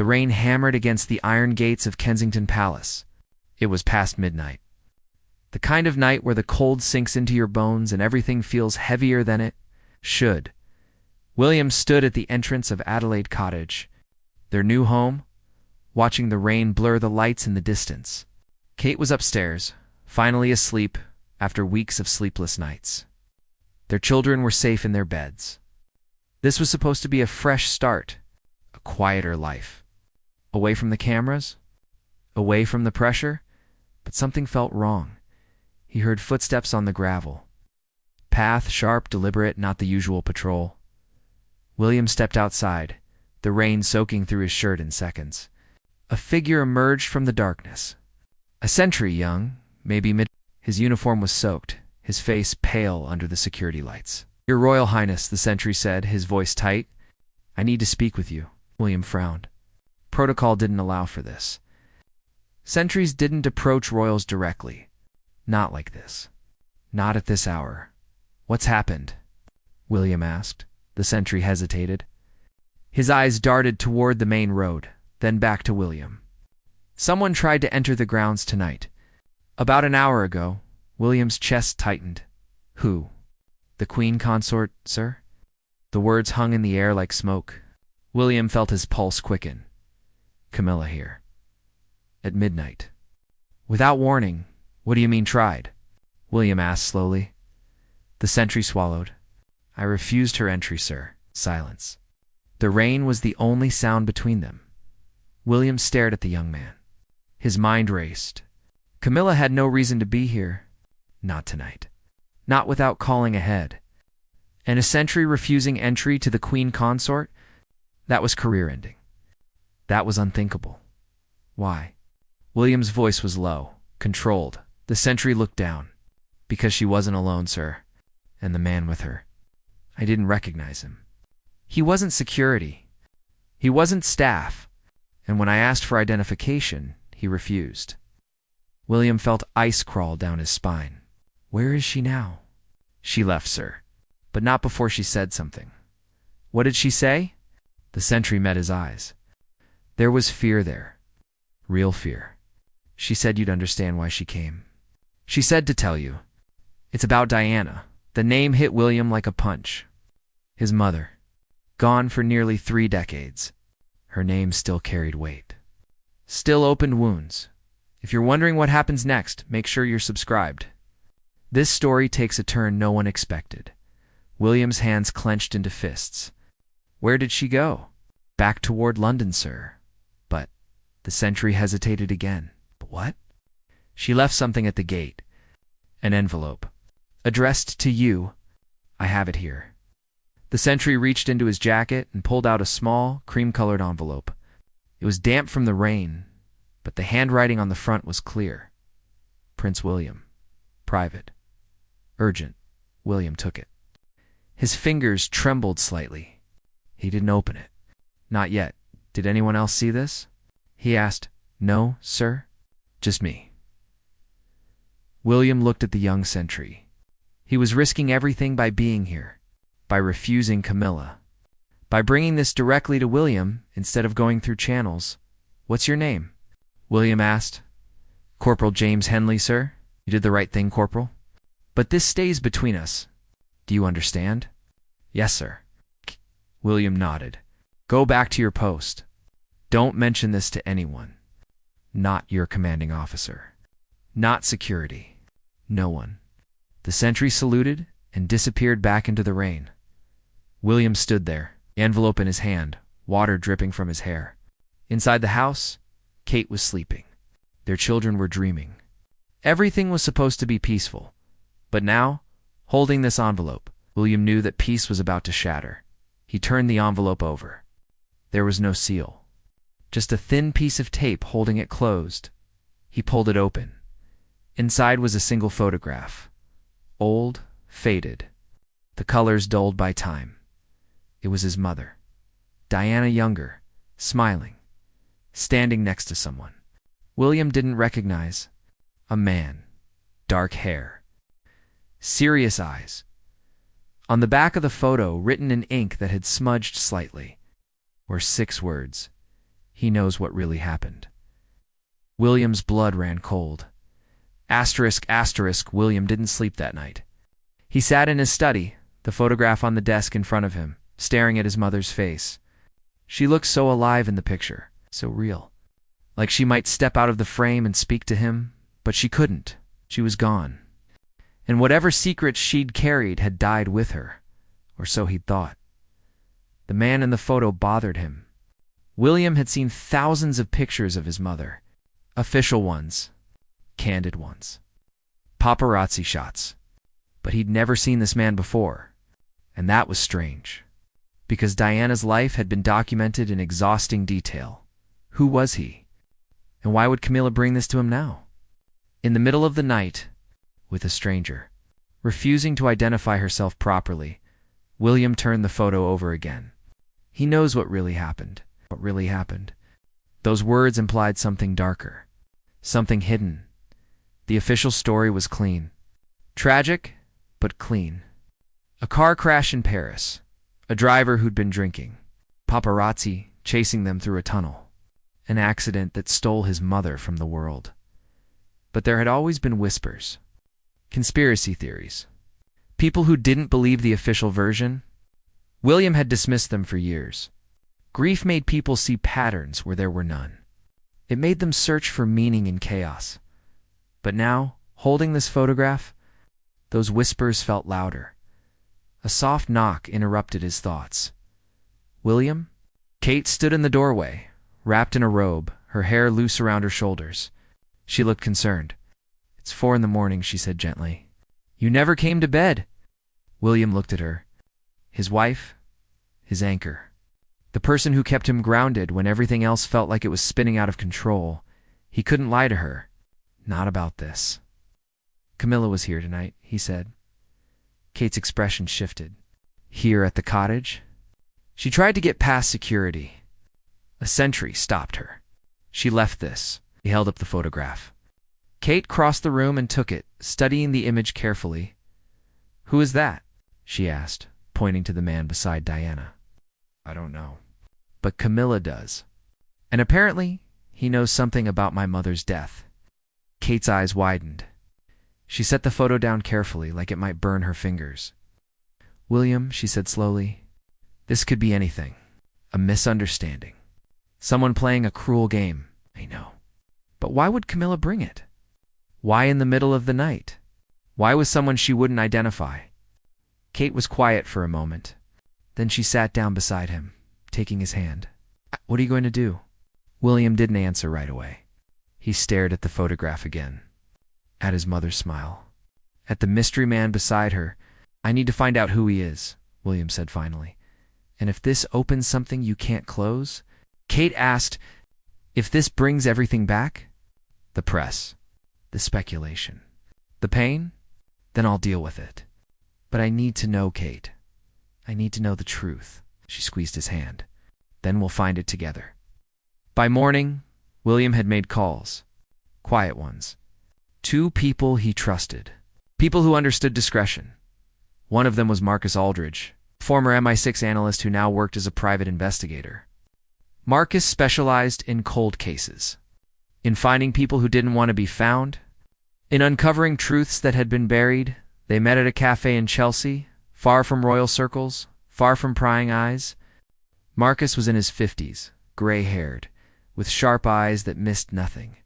The rain hammered against the iron gates of Kensington Palace. It was past midnight. The kind of night where the cold sinks into your bones and everything feels heavier than it should. William stood at the entrance of Adelaide Cottage, their new home, watching the rain blur the lights in the distance. Kate was upstairs, finally asleep after weeks of sleepless nights. Their children were safe in their beds. This was supposed to be a fresh start, a quieter life. Away from the cameras, away from the pressure, but something felt wrong. He heard footsteps on the gravel. Path, sharp, deliberate, not the usual patrol. William stepped outside, the rain soaking through his shirt in seconds. A figure emerged from the darkness. A sentry, young, maybe mid. His uniform was soaked, his face pale under the security lights. "Your Royal Highness," the sentry said, his voice tight. "I need to speak with you." William frowned. Protocol didn't allow for this. Sentries didn't approach royals directly. Not like this. Not at this hour. "What's happened?" William asked. The sentry hesitated. His eyes darted toward the main road, then back to William. "Someone tried to enter the grounds tonight. About an hour ago." William's chest tightened. "Who?" "The Queen Consort, sir." The words hung in the air like smoke. William felt his pulse quicken. "Camilla here. At midnight." "Without warning. What do you mean tried?" William asked slowly. The sentry swallowed. "I refused her entry, sir." Silence. The rain was the only sound between them. William stared at the young man. His mind raced. Camilla had no reason to be here. Not tonight. Not without calling ahead. And a sentry refusing entry to the Queen Consort? That was career-ending. That was unthinkable. Why? William's voice was low, controlled. The sentry looked down. "Because she wasn't alone, sir. And the man with her. I didn't recognize him. He wasn't security. He wasn't staff. And when I asked for identification, he refused." William felt ice crawl down his spine. "Where is she now?" "She left, sir. But not before she said something." "What did she say?" The sentry met his eyes. There was fear there. Real fear. "She said you'd understand why she came. She said to tell you. It's about Diana." The name hit William like a punch. His mother. Gone for nearly 3 decades. Her name still carried weight. Still opened wounds. If you're wondering what happens next, make sure you're subscribed. This story takes a turn no one expected. William's hands clenched into fists. "Where did she go?" "Back toward London, sir." "But..." The sentry hesitated again. "But what?" "She left something at the gate. An envelope. Addressed to you. I have it here." The sentry reached into his jacket and pulled out a small, cream-colored envelope. It was damp from the rain, but the handwriting on the front was clear. Prince William. Private. Urgent. William took it. His fingers trembled slightly. He didn't open it. "Not yet. Did anyone else see this?" he asked. "No, sir. Just me." William looked at the young sentry. He was risking everything by being here, by refusing Camilla, by bringing this directly to William instead of going through channels. "What's your name?" William asked. "Corporal James Henley, sir." "You did the right thing, Corporal. But this stays between us. Do you understand?" "Yes, sir." William nodded. "Go back to your post. Don't mention this to anyone. Not your commanding officer. Not security. No one." The sentry saluted and disappeared back into the rain. William stood there, the envelope in his hand, water dripping from his hair. Inside the house, Kate was sleeping. Their children were dreaming. Everything was supposed to be peaceful. But now, holding this envelope, William knew that peace was about to shatter. He turned the envelope over. There was no seal. Just a thin piece of tape holding it closed. He pulled it open. Inside was a single photograph. Old, faded, the colors dulled by time. It was his mother, Diana younger, smiling, standing next to someone. William didn't recognize. A man, dark hair, serious eyes. On the back of the photo, written in ink that had smudged slightly, were 6 words. he knows what really happened. William's blood ran cold. Asterisk, asterisk, William didn't sleep that night. He sat in his study, the photograph on the desk in front of him, staring at his mother's face. She looked so alive in the picture, so real. Like she might step out of the frame and speak to him, but she couldn't. She was gone. And whatever secrets she'd carried had died with her, or so he'd thought. The man in the photo bothered him. William had seen thousands of pictures of his mother. Official ones, candid ones, paparazzi shots. But he'd never seen this man before, and that was strange, because Diana's life had been documented in exhausting detail. Who was he? And why would Camilla bring this to him now? In the middle of the night, with a stranger, refusing to identify herself properly, William turned the photo over again. He knows what really happened. What really happened? Those words implied something darker, something hidden. The official story was clean. Tragic, but clean. A car crash in Paris. A driver who'd been drinking. Paparazzi chasing them through a tunnel. An accident that stole his mother from the world. But there had always been whispers. Conspiracy theories. People who didn't believe the official version. William had dismissed them for years. Grief made people see patterns where there were none. It made them search for meaning in chaos. But now, holding this photograph, those whispers felt louder. A soft knock interrupted his thoughts. William? Kate stood in the doorway, wrapped in a robe, her hair loose around her shoulders. She looked concerned. "It's 4 a.m, she said gently. "You never came to bed." William looked at her. His wife, his anchor. The person who kept him grounded when everything else felt like it was spinning out of control. He couldn't lie to her. Not about this. "Camilla was here tonight," he said. Kate's expression shifted. "Here at the cottage?" She tried to get past security. A sentry stopped her. She left this. He held up the photograph. Kate crossed the room and took it, studying the image carefully. "Who is that?" she asked, pointing to the man beside Diana. "I don't know. But Camilla does. And apparently, he knows something about my mother's death." Kate's eyes widened. She set the photo down carefully, like it might burn her fingers. "William," she said slowly, "this could be anything. A misunderstanding. Someone playing a cruel game, I know. But why would Camilla bring it? Why in the middle of the night? Why with someone she wouldn't identify?" Kate was quiet for a moment. Then she sat down beside him, taking his hand. "What are you going to do?" William didn't answer right away. He stared at the photograph again. At his mother's smile. At the mystery man beside her. "I need to find out who he is," William said finally. "And if this opens something you can't close?" Kate asked, "If this brings everything back?" "The press. The speculation. The pain? Then I'll deal with it. But I need to know, Kate. I need to know the truth." She squeezed his hand. "Then we'll find it together." By morning, William had made calls. Quiet ones. 2 people he trusted. People who understood discretion. One of them was Marcus Aldridge, former MI6 analyst who now worked as a private investigator. Marcus specialized in cold cases. In finding people who didn't want to be found. In uncovering truths that had been buried. They met at a cafe in Chelsea, far from royal circles, far from prying eyes. Marcus was in his 50s, gray-haired, with sharp eyes that missed nothing.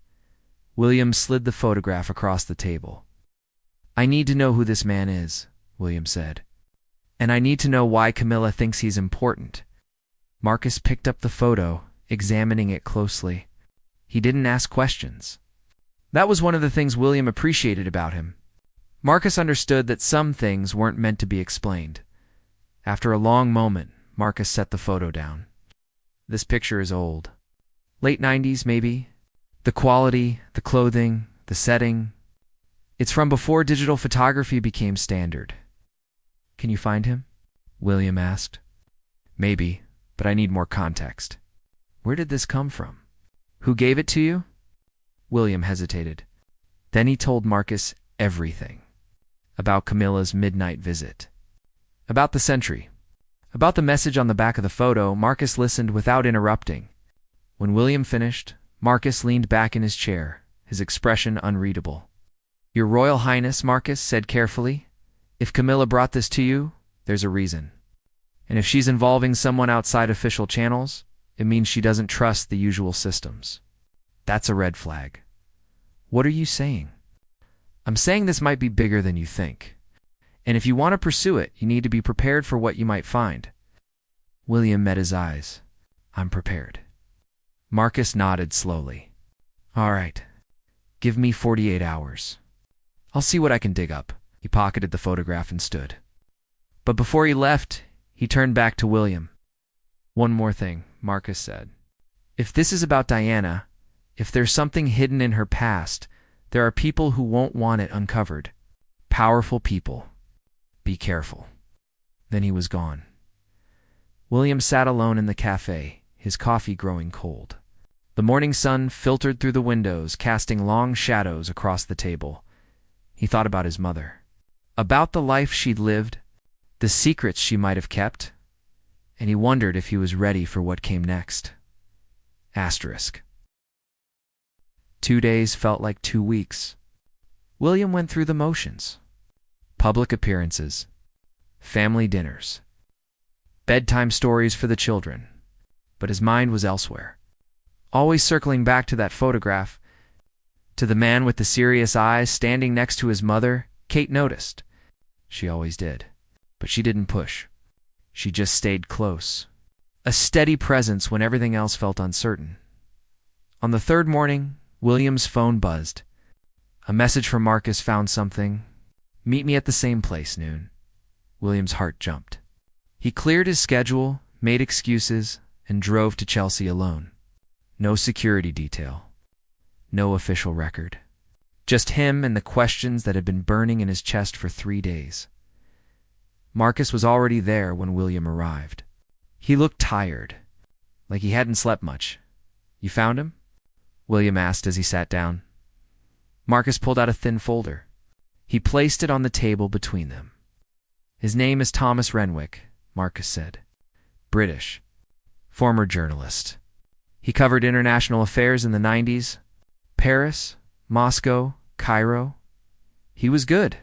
William slid the photograph across the table. "I need to know who this man is," William said. "And I need to know why Camilla thinks he's important." Marcus picked up the photo, examining it closely. He didn't ask questions. That was one of the things William appreciated about him. Marcus understood that some things weren't meant to be explained. After a long moment, Marcus set the photo down. "This picture is old. Late 90s, maybe. The quality, the clothing, the setting. It's from before digital photography became standard." "Can you find him?" William asked. "Maybe, but I need more context." "Where did this come from? Who gave it to you?" William hesitated. Then he told Marcus everything. About Camilla's midnight visit. About the Sentry. About the message on the back of the photo. Marcus listened without interrupting. When William finished, Marcus leaned back in his chair, his expression unreadable. "Your Royal Highness," Marcus said carefully, "if Camilla brought this to you, there's a reason. And if she's involving someone outside official channels, it means she doesn't trust the usual systems. That's a red flag." "What are you saying?" "I'm saying this might be bigger than you think. And if you want to pursue it, you need to be prepared for what you might find." William met his eyes. "I'm prepared." Marcus nodded slowly. "All right. Give me 48 hours. I'll see what I can dig up." He pocketed the photograph and stood. But before he left, he turned back to William. "One more thing," Marcus said. "If this is about Diana, if there's something hidden in her past, there are people who won't want it uncovered. Powerful people. Be careful." Then he was gone. William sat alone in the cafe, his coffee growing cold. The morning sun filtered through the windows, casting long shadows across the table. He thought about his mother, about the life she'd lived, the secrets she might have kept, and he wondered if he was ready for what came next. Asterisk. 2 days felt like 2 weeks. William went through the motions. Public appearances, family dinners, bedtime stories for the children, but his mind was elsewhere. Always circling back to that photograph, to the man with the serious eyes standing next to his mother. Kate noticed. She always did. But she didn't push. She just stayed close. A steady presence when everything else felt uncertain. On the third morning, William's phone buzzed. A message from Marcus found something. "Meet me at the same place, noon." William's heart jumped. He cleared his schedule, made excuses, and drove to Chelsea alone. No security detail. No official record. Just him and the questions that had been burning in his chest for 3 days. Marcus was already there when William arrived. He looked tired, like he hadn't slept much. "You found him?" William asked as he sat down. Marcus pulled out a thin folder. He placed it on the table between them. "His name is Thomas Renwick," Marcus said. "British. Former journalist. He covered international affairs in the 90s. Paris, Moscow, Cairo. He was good.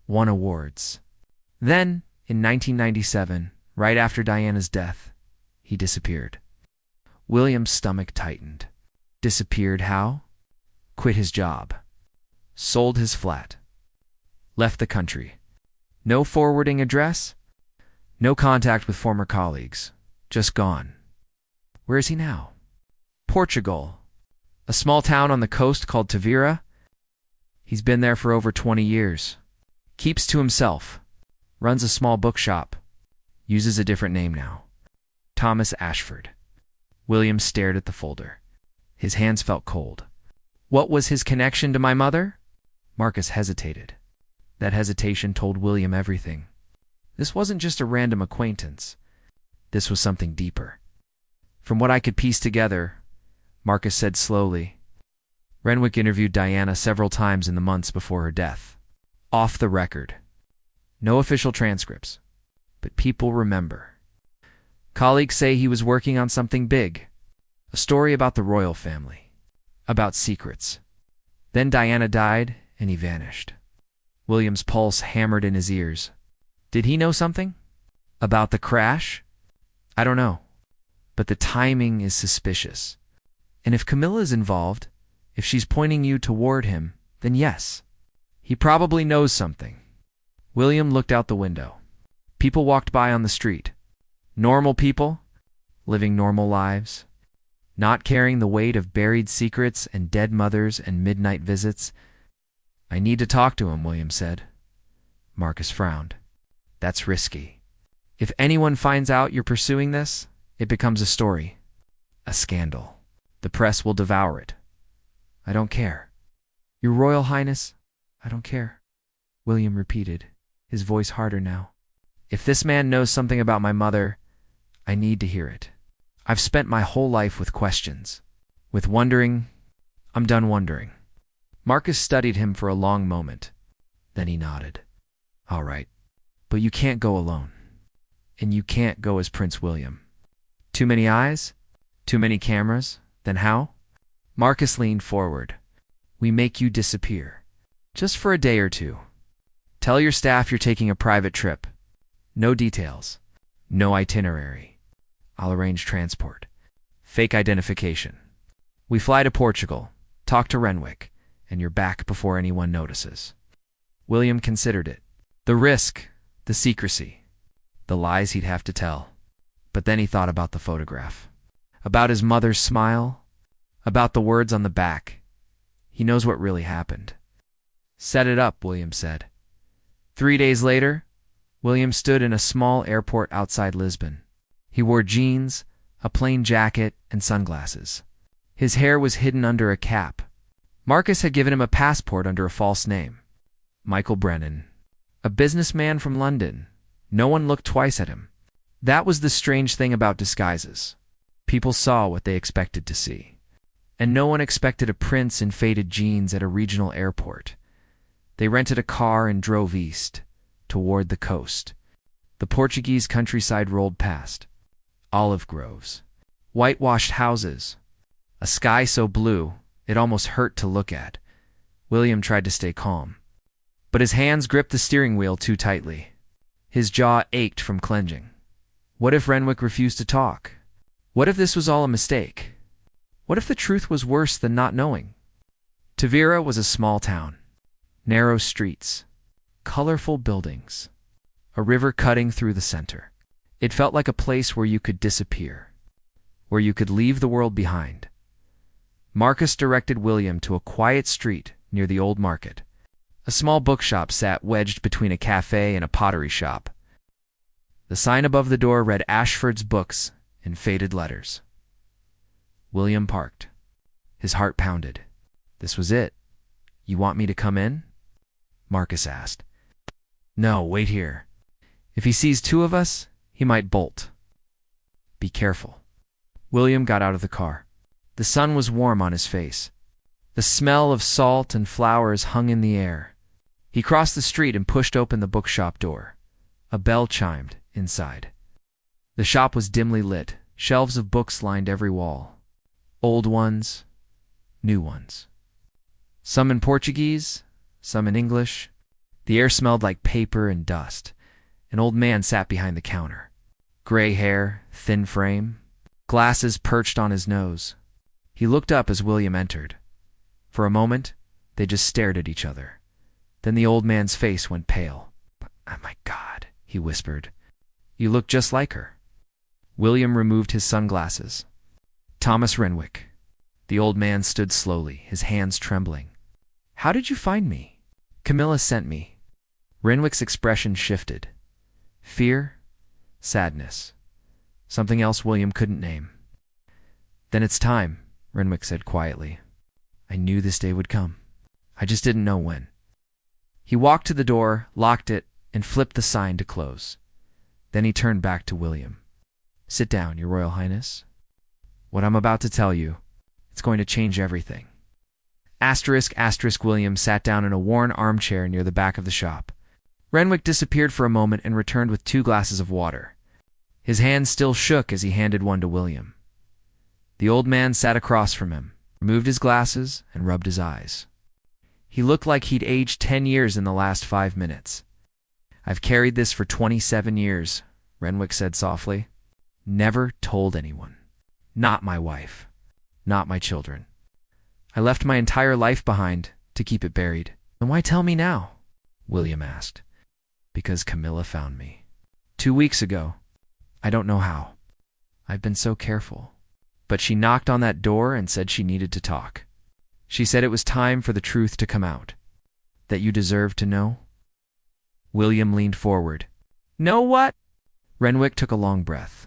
Won awards. Then, in 1997, right after Diana's death, he disappeared." William's stomach tightened. Disappeared how? Quit his job. Sold his flat. Left the country. No forwarding address. No contact with former colleagues. Just gone. Where is he now? Portugal. A small town on the coast called Tavira. He's been there for over 20 years. Keeps to himself. Runs a small bookshop. Uses a different name now. Thomas Ashford. William stared at the folder. His hands felt cold. What was his connection to my mother? Marcus hesitated. That hesitation told William everything. This wasn't just a random acquaintance. This was something deeper. From what I could piece together, Marcus said slowly, Renwick interviewed Diana several times in the months before her death. Off the record. No official transcripts. But people remember. Colleagues say he was working on something big. A story about the royal family. About secrets. Then Diana died, and he vanished. William's pulse hammered in his ears. Did he know something? About the crash? I don't know. But the timing is suspicious. And if Camilla's involved, if she's pointing you toward him, then yes. He probably knows something. William looked out the window. People walked by on the street. Normal people, living normal lives, not carrying the weight of buried secrets and dead mothers and midnight visits. I need to talk to him, William said. Marcus frowned. That's risky. If anyone finds out you're pursuing this, it becomes a story, a scandal. The press will devour it. I don't care. Your Royal Highness, I don't care. William repeated, his voice harder now. If this man knows something about my mother, I need to hear it. I've spent my whole life with questions, with wondering. I'm done wondering. Marcus studied him for a long moment. Then he nodded. All right, but you can't go alone. And you can't go as Prince William. Too many eyes? Too many cameras? Then how? Marcus leaned forward. We make you disappear. Just for a day or two. Tell your staff you're taking a private trip. No details. No itinerary. I'll arrange transport. Fake identification. We fly to Portugal, talk to Renwick, and you're back before anyone notices. William considered it. The risk, the secrecy, the lies he'd have to tell. But then he thought about the photograph. About his mother's smile. About the words on the back. He knows what really happened. Set it up, William said. 3 days later, William stood in a small airport outside Lisbon. He wore jeans, a plain jacket, and sunglasses. His hair was hidden under a cap. Marcus had given him a passport under a false name. Michael Brennan. A businessman from London. No one looked twice at him. That was the strange thing about disguises. People saw what they expected to see. And no one expected a prince in faded jeans at a regional airport. They rented a car and drove east, toward the coast. The Portuguese countryside rolled past. Olive groves. Whitewashed houses. A sky so blue, it almost hurt to look at. William tried to stay calm. But his hands gripped the steering wheel too tightly. His jaw ached from clenching. What if Renwick refused to talk? What if this was all a mistake? What if the truth was worse than not knowing? Tavira was a small town. Narrow streets. Colorful buildings. A river cutting through the center. It felt like a place where you could disappear. Where you could leave the world behind. Marcus directed William to a quiet street near the old market. A small bookshop sat wedged between a cafe and a pottery shop. The sign above the door read Ashford's Books in faded letters. William parked. His heart pounded. This was it. You want me to come in? Marcus asked. No, wait here. If he sees two of us, he might bolt. Be careful. William got out of the car. The sun was warm on his face. The smell of salt and flowers hung in the air. He crossed the street and pushed open the bookshop door. A bell chimed inside. The shop was dimly lit. Shelves of books lined every wall. Old ones, new ones. Some in Portuguese, some in English. The air smelled like paper and dust. An old man sat behind the counter. Gray hair, thin frame, glasses perched on his nose. He looked up as William entered. For a moment, they just stared at each other. Then the old man's face went pale. Oh my God, he whispered. You look just like her. William removed his sunglasses. Thomas Renwick. The old man stood slowly, his hands trembling. How did you find me? Camilla sent me. Renwick's expression shifted. Fear, sadness, something else William couldn't name. Then it's time, Renwick said quietly. I knew this day would come. I just didn't know when. He walked to the door, locked it, and flipped the sign to close. Then he turned back to William. Sit down, Your Royal Highness. What I'm about to tell you, it's going to change everything. **** William sat down in a worn armchair near the back of the shop. Renwick disappeared for a moment and returned with 2 glasses of water. His hand still shook as he handed one to William. The old man sat across from him, removed his glasses, and rubbed his eyes. He looked like he'd aged 10 years in the last 5 minutes. I've carried this for 27 years, Renwick said softly. Never told anyone. Not my wife. Not my children. I left my entire life behind to keep it buried. Then why tell me now? William asked. Because Camilla found me. 2 weeks ago. I don't know how. I've been so careful. But she knocked on that door and said she needed to talk. She said it was time for the truth to come out. That you deserved to know. William leaned forward. Know what? Renwick took a long breath.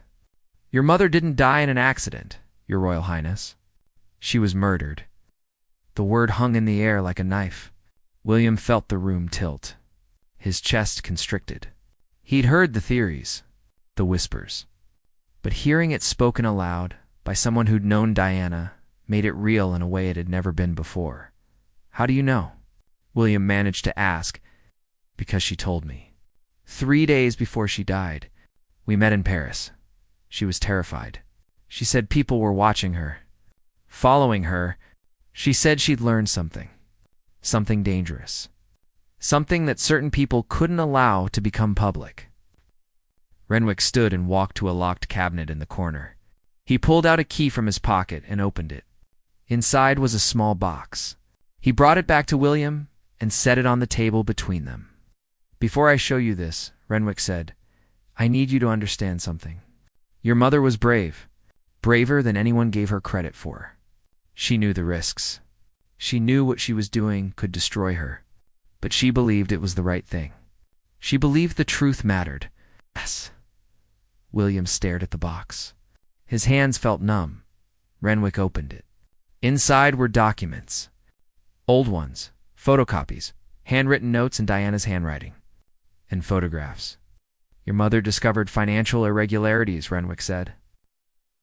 Your mother didn't die in an accident, Your Royal Highness. She was murdered. The word hung in the air like a knife. William felt the room tilt. His chest constricted. He'd heard the theories, the whispers. But hearing it spoken aloud by someone who'd known Diana made it real in a way it had never been before. How do you know? William managed to ask. Because she told me. 3 days before she died, we met in Paris. She was terrified. She said people were watching her, following her. She said she'd learned something. Something dangerous. Something that certain people couldn't allow to become public. Renwick stood and walked to a locked cabinet in the corner. He pulled out a key from his pocket and opened it. Inside was a small box. He brought it back to William and set it on the table between them. "Before I show you this," Renwick said, "I need you to understand something. Your mother was brave, braver than anyone gave her credit for. She knew the risks. She knew what she was doing could destroy her, but she believed it was the right thing. She believed the truth mattered." "Yes." William stared at the box. His hands felt numb. Renwick opened it. Inside were documents. Old ones, photocopies, handwritten notes in Diana's handwriting, and photographs. "Your mother discovered financial irregularities," Renwick said.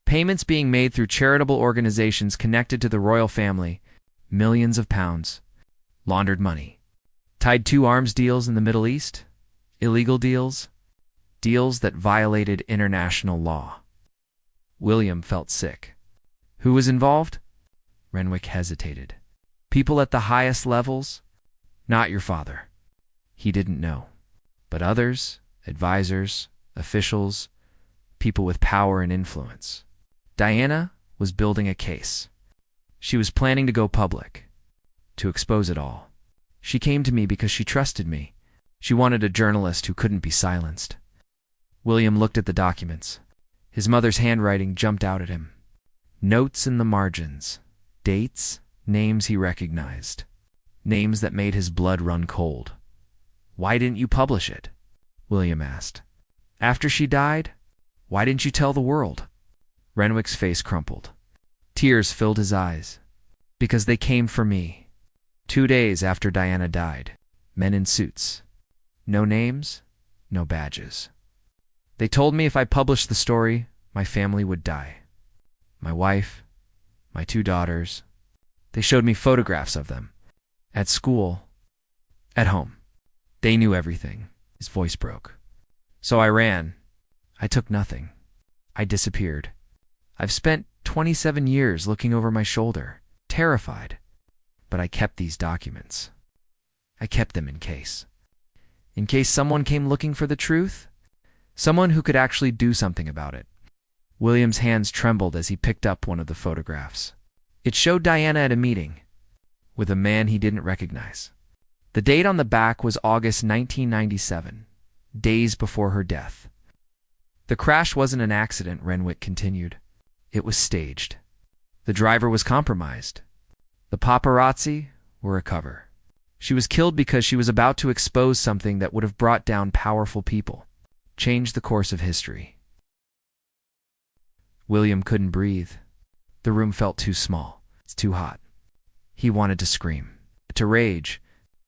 "Payments being made through charitable organizations connected to the royal family, millions of pounds, laundered money. Tied to arms deals in the Middle East, illegal deals, deals that violated international law." William felt sick. "Who was involved?" Renwick hesitated. "People at the highest levels? Not your father. He didn't know. But others, advisors, officials, people with power and influence. Diana was building a case. She was planning to go public, to expose it all. She came to me because she trusted me. She wanted a journalist who couldn't be silenced." William looked at the documents. His mother's handwriting jumped out at him. Notes in the margins, dates, names he recognized, names that made his blood run cold. "Why didn't you publish it?" William asked. "After she died, why didn't you tell the world?" Renwick's face crumpled. Tears filled his eyes. "Because they came for me. 2 days after Diana died. Men in suits. No names, no badges. They told me if I published the story, my family would die. My wife, my 2 daughters. They showed me photographs of them. At school, at home. They knew everything." His voice broke. "So I ran. I took nothing. I disappeared. I've spent 27 years looking over my shoulder, terrified. But I kept these documents. I kept them in case. In case someone came looking for the truth. Someone who could actually do something about it." William's hands trembled as he picked up one of the photographs. It showed Diana at a meeting with a man he didn't recognize. The date on the back was August 1997, days before her death. "The crash wasn't an accident," Renwick continued. "It was staged. The driver was compromised. The paparazzi were a cover. She was killed because she was about to expose something that would have brought down powerful people, changed the course of history." William couldn't breathe. The room felt too small. It's too hot. He wanted to scream, to rage,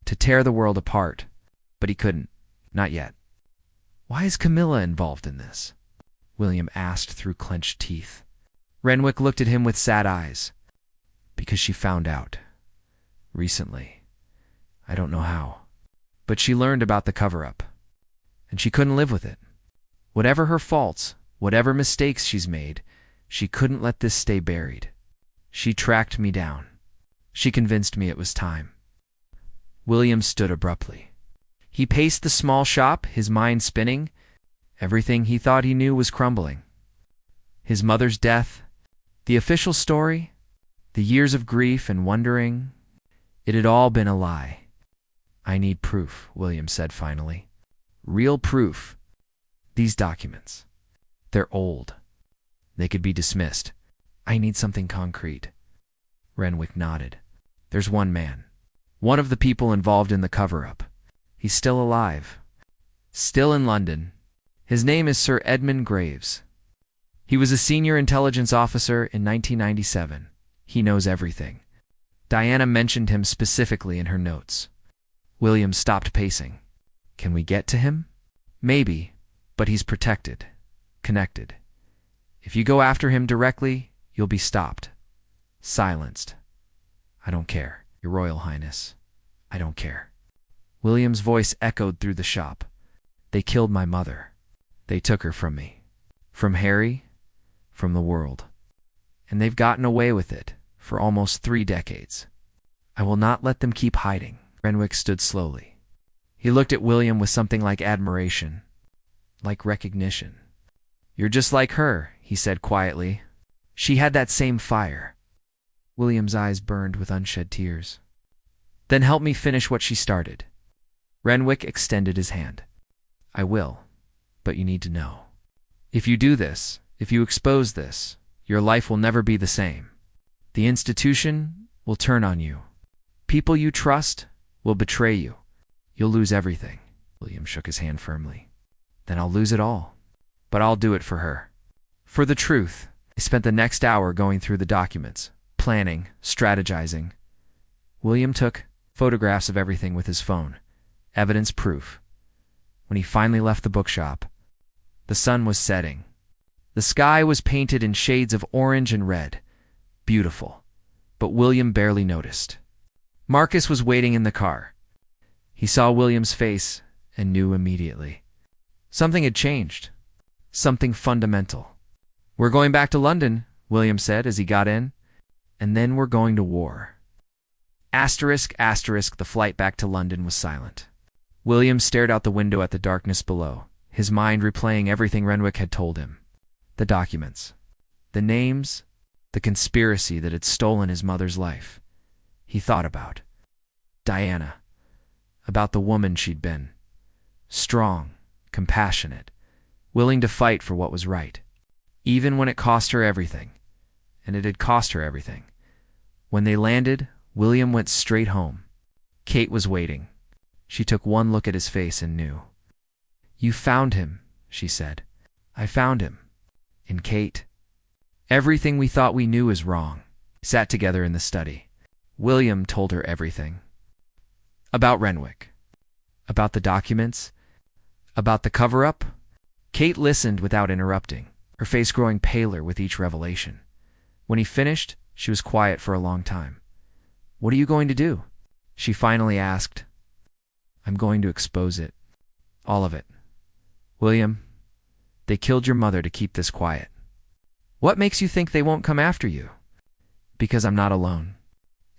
to tear the world apart, but he couldn't. Not yet. "Why is Camilla involved in this?" William asked through clenched teeth. Renwick looked at him with sad eyes. "Because she found out. Recently. I don't know how. But she learned about the cover-up. And she couldn't live with it. Whatever her faults, whatever mistakes she's made, she couldn't let this stay buried. She tracked me down. She convinced me it was time." William stood abruptly. He paced the small shop, his mind spinning. Everything he thought he knew was crumbling. His mother's death, the official story, the years of grief and wondering. It had all been a lie. "I need proof," William said finally. "Real proof. These documents. They're old. They could be dismissed. I need something concrete." Renwick nodded. "There's one man. One of the people involved in the cover-up. He's still alive. Still in London. His name is Sir Edmund Graves. He was a senior intelligence officer in 1997. He knows everything. Diana mentioned him specifically in her notes." William stopped pacing. "Can we get to him?" "Maybe, but he's protected, connected. If you go after him directly, you'll be stopped, silenced. I don't care, Your Royal Highness. I don't care." William's voice echoed through the shop. "They killed my mother. They took her from me. From Harry, from the world. and they've gotten away with it for almost 3 decades. I will not let them keep hiding. Renwick stood slowly. He looked at William with something like admiration, like recognition. "You're just like her," he said quietly. "She had that same fire." William's eyes burned with unshed tears. "Then help me finish what she started." Renwick extended his hand. "I will, but you need to know. If you do this, if you expose this, your life will never be the same. The institution will turn on you. People you trust will betray you. You'll lose everything." William shook his hand firmly. "Then I'll lose it all. But I'll do it for her. For the truth." They spent the next hour going through the documents, planning, strategizing. William took photographs of everything with his phone, evidence proof. When he finally left the bookshop, the sun was setting. The sky was painted in shades of orange and red. Beautiful. But William barely noticed. Marcus was waiting in the car. He saw William's face and knew immediately. Something had changed. Something fundamental. "We're going back to London," William said as he got in. "And then we're going to war." Asterisk, asterisk, the flight back to London was silent. William stared out the window at the darkness below, his mind replaying everything Renwick had told him. The documents, the names, the conspiracy that had stolen his mother's life. He thought about Diana, about the woman she'd been. Strong, compassionate, willing to fight for what was right, even when it cost her everything. And it had cost her everything. When they landed, William went straight home. Kate was waiting. She took one look at his face and knew. "You found him," she said. "I found him. And Kate, everything we thought we knew is wrong." Sat together in the study. William told her everything. About Renwick. About the documents. About the cover-up. Kate listened without interrupting, her face growing paler with each revelation. When he finished, she was quiet for a long time. "What are you going to do?" she finally asked. "I'm going to expose it. All of it. William, they killed your mother to keep this quiet. What makes you think they won't come after you?" "Because I'm not alone.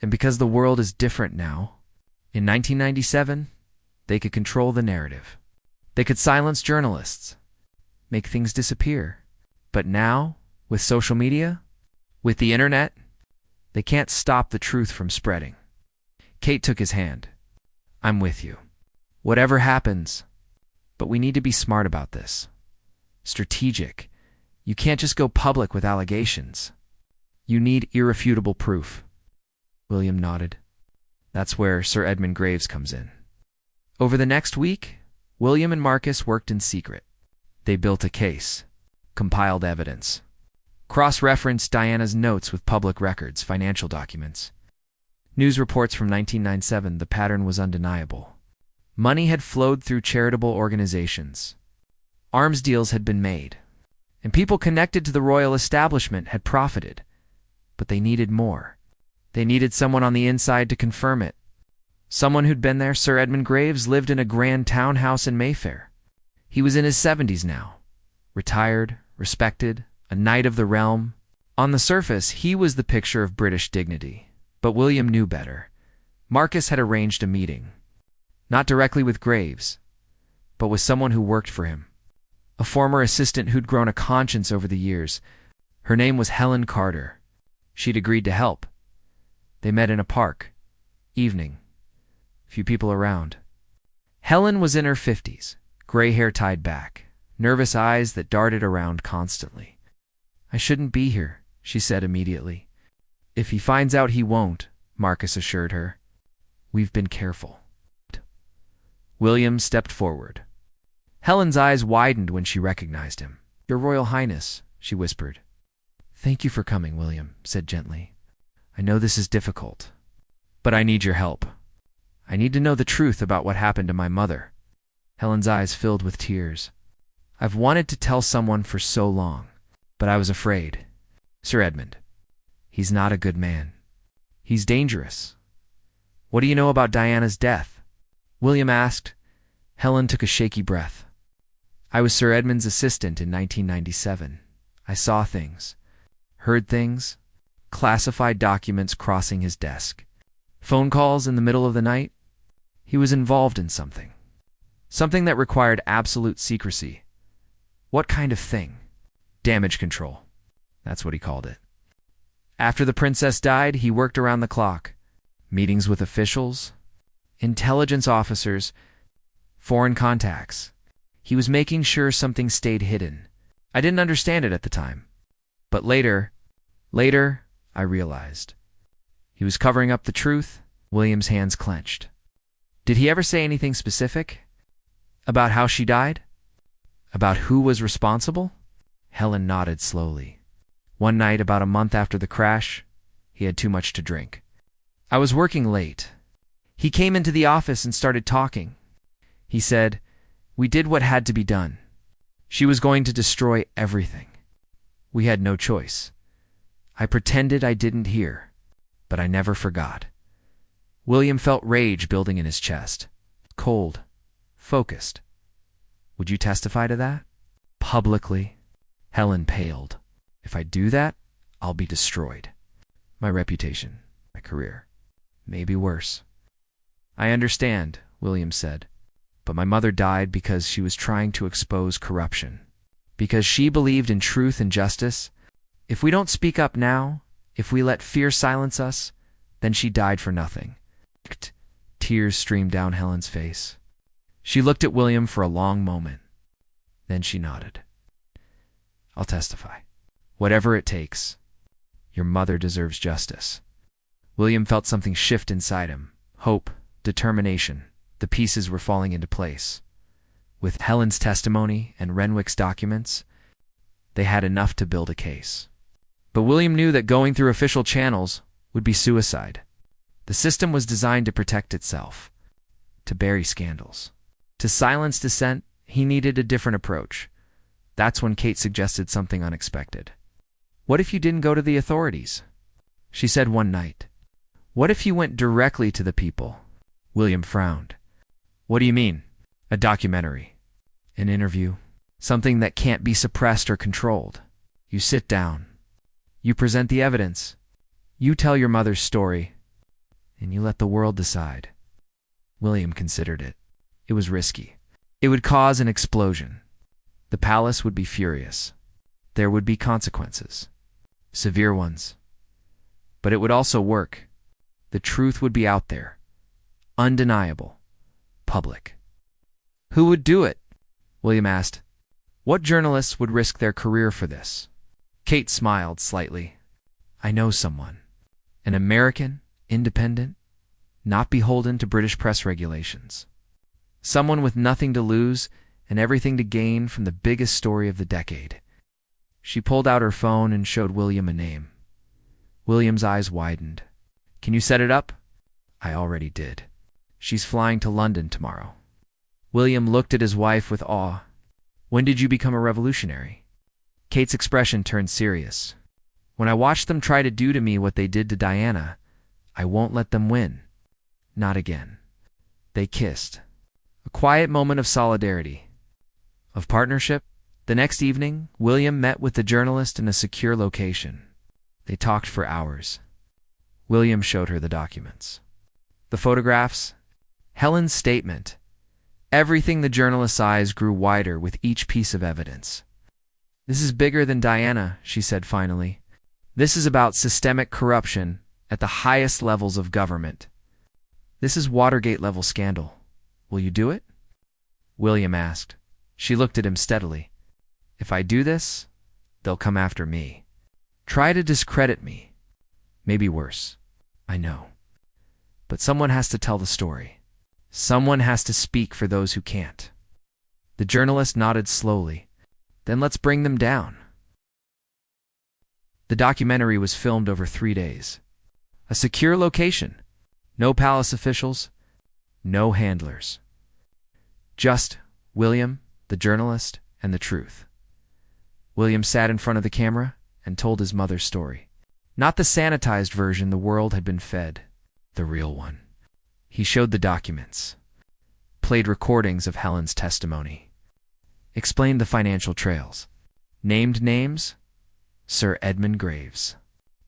And because the world is different now. In 1997, they could control the narrative. They could silence journalists, make things disappear. But now, with social media, with the internet, they can't stop the truth from spreading." Kate took his hand. "I'm with you. Whatever happens, but we need to be smart about this. Strategic. You can't just go public with allegations. You need irrefutable proof." William nodded. "That's where Sir Edmund Graves comes in." Over the next week, William and Marcus worked in secret. They built a case, compiled evidence, cross-referenced Diana's notes with public records, financial documents. News reports from 1997, the pattern was undeniable. Money had flowed through charitable organizations. Arms deals had been made, and people connected to the royal establishment had profited. But they needed more. They needed someone on the inside to confirm it. Someone who'd been there. Sir Edmund Graves lived in a grand townhouse in Mayfair. He was in his 70s now, retired, respected, a knight of the realm. On the surface, he was the picture of British dignity. But William knew better. Marcus had arranged a meeting, not directly with Graves, but with someone who worked for him. A former assistant who'd grown a conscience over the years. Her name was Helen Carter. She'd agreed to help. They met in a park. Evening. Few people around. Helen was in her 50s, gray hair tied back, nervous eyes that darted around constantly. "I shouldn't be here," she said immediately. "If he finds out, he won't," Marcus assured her. "We've been careful." William stepped forward. Helen's eyes widened when she recognized him. "Your Royal Highness," she whispered. "Thank you for coming," William said gently. "I know this is difficult, but I need your help. I need to know the truth about what happened to my mother." Helen's eyes filled with tears. "I've wanted to tell someone for so long, but I was afraid. Sir Edmund, he's not a good man. He's dangerous. What do you know about Diana's death?" William asked. Helen took a shaky breath. "I was Sir Edmund's assistant in 1997. I saw things, heard things, classified documents crossing his desk. Phone calls in the middle of the night? He was involved in something. Something that required absolute secrecy. What kind of thing? Damage control. That's what he called it. After the princess died, he worked around the clock. Meetings with officials, intelligence officers, foreign contacts. He was making sure something stayed hidden. I didn't understand it at the time. But later, I realized. He was covering up the truth. William's hands clenched. Did he ever say anything specific? About how she died? About who was responsible? Helen nodded slowly. One night, about a month after the crash, he had too much to drink. I was working late. He came into the office and started talking. He said, "We did what had to be done. She was going to destroy everything. We had no choice. I pretended I didn't hear, but I never forgot." William felt rage building in his chest. Cold, focused. Would you testify to that? Publicly? Helen paled. If I do that, I'll be destroyed. My reputation, my career. Maybe worse. I understand, William said, but my mother died because she was trying to expose corruption. Because she believed in truth and justice. If we don't speak up now, if we let fear silence us, then she died for nothing. Tears streamed down Helen's face. She looked at William for a long moment. Then she nodded. I'll testify. Whatever it takes. Your mother deserves justice. William felt something shift inside him. Hope, determination. The pieces were falling into place. With Helen's testimony and Renwick's documents, they had enough to build a case. But William knew that going through official channels would be suicide. The system was designed to protect itself, to bury scandals. To silence dissent, he needed a different approach. That's when Kate suggested something unexpected. What if you didn't go to the authorities? She said one night. What if you went directly to the people? William frowned. What do you mean? A documentary. An interview. Something that can't be suppressed or controlled. You sit down. You present the evidence. You tell your mother's story. And you let the world decide. William considered it. It was risky. It would cause an explosion. The palace would be furious. There would be consequences. Severe ones. But it would also work. The truth would be out there. Undeniable. Public. Who would do it? William asked. What journalists would risk their career for this? Kate smiled slightly. I know someone. An American, independent, not beholden to British press regulations. Someone with nothing to lose and everything to gain from the biggest story of the decade. She pulled out her phone and showed William a name. William's eyes widened. Can you set it up? I already did. She's flying to London tomorrow. William looked at his wife with awe. When did you become a revolutionary? Kate's expression turned serious. When I watched them try to do to me what they did to Diana, I won't let them win. Not again. They kissed. A quiet moment of solidarity. Of partnership. The next evening, William met with the journalist in a secure location. They talked for hours. William showed her the documents. The photographs. Helen's statement. Everything. The journalist's eyes grew wider with each piece of evidence. This is bigger than Diana, she said finally. This is about systemic corruption at the highest levels of government. This is Watergate-level scandal. Will you do it? William asked. She looked at him steadily. If I do this, they'll come after me. Try to discredit me. Maybe worse. I know. But someone has to tell the story. Someone has to speak for those who can't. The journalist nodded slowly. Then let's bring them down. The documentary was filmed over 3 days. A secure location. No palace officials. No handlers. Just William, the journalist, and the truth. William sat in front of the camera and told his mother's story. Not the sanitized version the world had been fed. The real one. He showed the documents. Played recordings of Helen's testimony. Explained the financial trails. Named names. Sir Edmund Graves.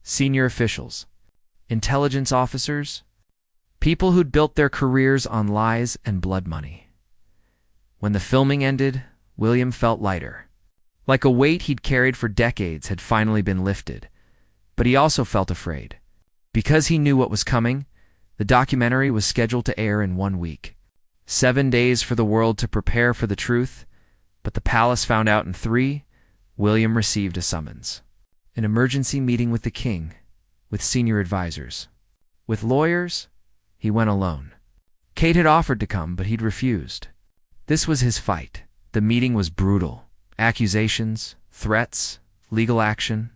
senior officials, intelligence officers, people who'd built their careers on lies and blood money. When the filming ended, William felt lighter. Like a weight he'd carried for decades had finally been lifted. But he also felt afraid. Because he knew what was coming, the documentary was scheduled to air in 1 week. 7 days for the world to prepare for the truth, but the palace found out in 3. William received a summons. An emergency meeting with the king, with senior advisors. With lawyers, he went alone. Kate had offered to come, but he'd refused. This was his fight. The meeting was brutal. Accusations, threats, legal action.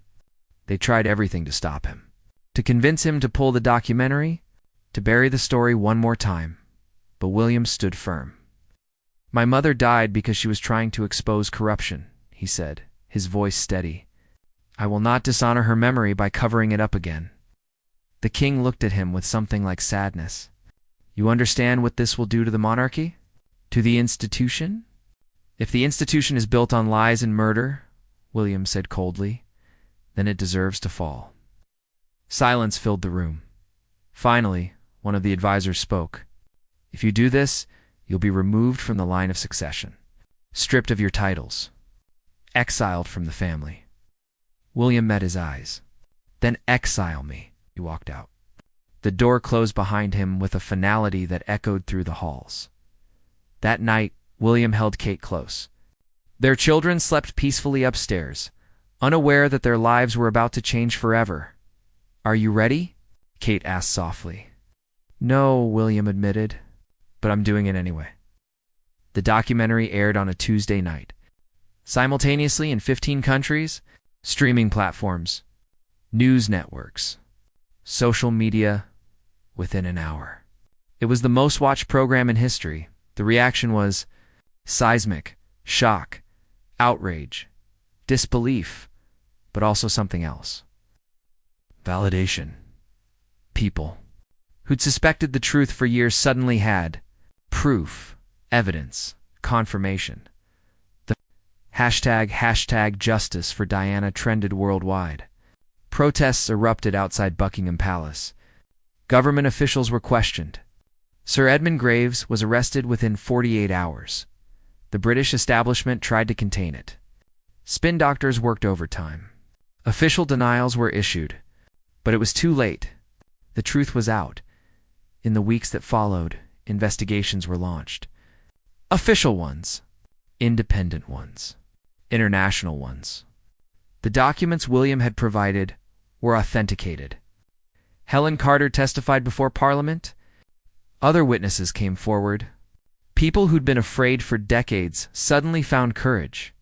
They tried everything to stop him. To convince him to pull the documentary, to bury the story one more time. But William stood firm. "My mother died because she was trying to expose corruption," he said, his voice steady. "I will not dishonor her memory by covering it up again." The king looked at him with something like sadness. "You understand what this will do to the monarchy? To the institution?" "If the institution is built on lies and murder," William said coldly, "then it deserves to fall." Silence filled the room. Finally, one of the advisors spoke. "If you do this, you'll be removed from the line of succession, stripped of your titles, exiled from the family." William met his eyes. "Then exile me," he walked out. The door closed behind him with a finality that echoed through the halls. That night, William held Kate close. Their children slept peacefully upstairs, unaware that their lives were about to change forever. "Are you ready?" Kate asked softly. "No," William admitted, "but I'm doing it anyway." The documentary aired on a Tuesday night. Simultaneously in 15 countries, streaming platforms, news networks, social media, within an hour. It was the most watched program in history. The reaction was seismic, shock, outrage, disbelief, but also something else. Validation. People who'd suspected the truth for years suddenly had proof, evidence, confirmation. The hashtag justice for Diana trended worldwide. Protests erupted outside Buckingham Palace. Government officials were questioned. Sir Edmund Graves was arrested within 48 hours. The British establishment tried to contain it. Spin doctors worked overtime. Official denials were issued. But it was too late. The truth was out. In the weeks that followed, investigations were launched. Official ones, independent ones, international ones. The documents William had provided were authenticated. Helen Carter testified before Parliament. Other witnesses came forward. People who'd been afraid for decades suddenly found courage.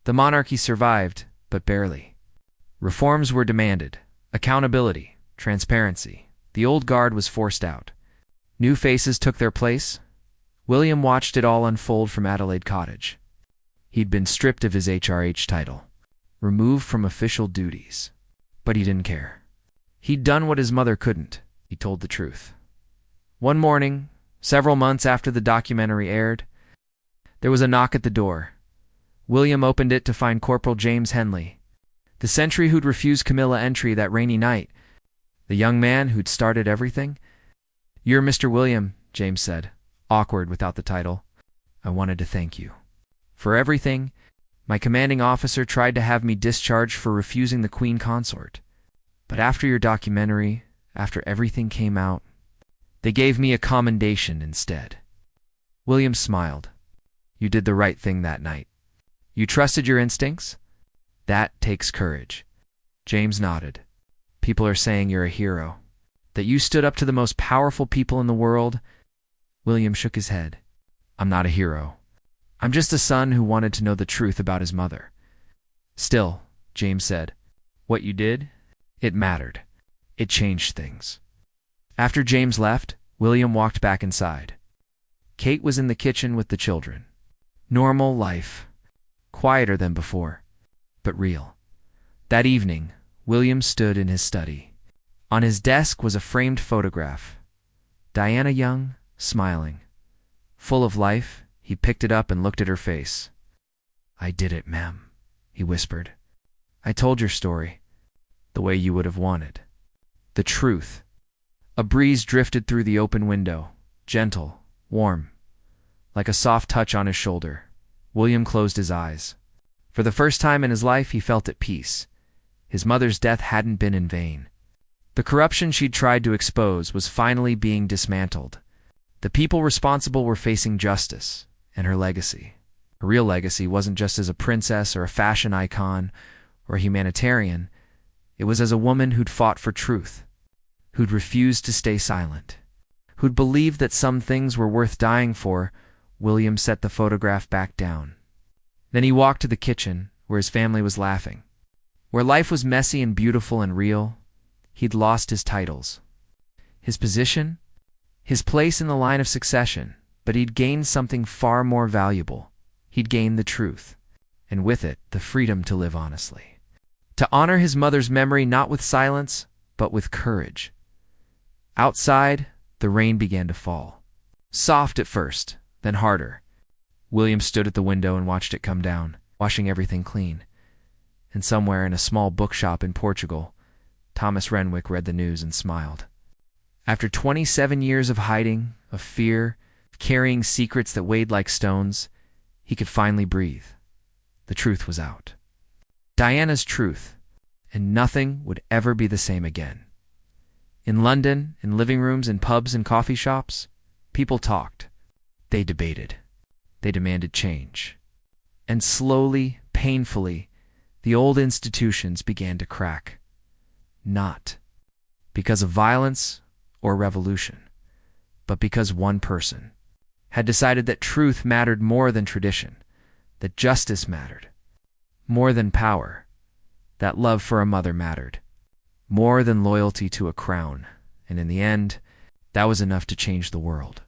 The monarchy survived, but barely. Reforms were demanded. Accountability, transparency. The old guard was forced out. New faces took their place. William watched it all unfold from Adelaide Cottage. He'd been stripped of his HRH title, removed from official duties. But he didn't care. He'd done what his mother couldn't. He told the truth. One morning, several months after the documentary aired, there was a knock at the door. William opened it to find Corporal James Henley, the sentry who'd refused Camilla entry that rainy night, the young man who'd started everything. "You're Mr. William," James said, awkward without the title. "I wanted to thank you for everything. My commanding officer tried to have me discharged for refusing the Queen Consort. But after your documentary, after everything came out, they gave me a commendation instead." William smiled. "You did the right thing that night. You trusted your instincts? That takes courage." James nodded. "People are saying you're a hero, that you stood up to the most powerful people in the world." William shook his head. "I'm not a hero. I'm just a son who wanted to know the truth about his mother." "Still," James said, "what you did, it mattered. It changed things." After James left, William walked back inside. Kate was in the kitchen with the children. Normal life. Quieter than before, but real. That evening, William stood in his study. On his desk was a framed photograph. Diana young, smiling. Full of life, he picked it up and looked at her face. "I did it, ma'am," he whispered. "I told your story. the way you would have wanted. The truth. A breeze drifted through the open window, gentle, warm, like a soft touch on his shoulder. William closed his eyes. For the first time in his life, he felt at peace. His mother's death hadn't been in vain. The corruption she'd tried to expose was finally being dismantled. The people responsible were facing justice, and her legacy. Her real legacy wasn't just as a princess or a fashion icon or a humanitarian. It was as a woman who'd fought for truth, who'd refused to stay silent, who'd believed that some things were worth dying for. William set the photograph back down. Then he walked to the kitchen, where his family was laughing. Where life was messy and beautiful and real, he'd lost his titles, his position, his place in the line of succession, but he'd gained something far more valuable. He'd gained the truth, and with it, the freedom to live honestly. To honor his mother's memory not with silence, but with courage. Outside, the rain began to fall. Soft at first, then harder. William stood at the window and watched it come down, washing everything clean. And somewhere in a small bookshop in Portugal, Thomas Renwick read the news and smiled. After 27 years of hiding, of fear, of carrying secrets that weighed like stones, he could finally breathe. The truth was out. Diana's truth, and nothing would ever be the same again. In London, in living rooms, in pubs and coffee shops, people talked. They debated. They demanded change. And slowly, painfully, the old institutions began to crack. Not because of violence or revolution, but because one person had decided that truth mattered more than tradition, that justice mattered more than power, that love for a mother mattered more than loyalty to a crown, and in the end, that was enough to change the world.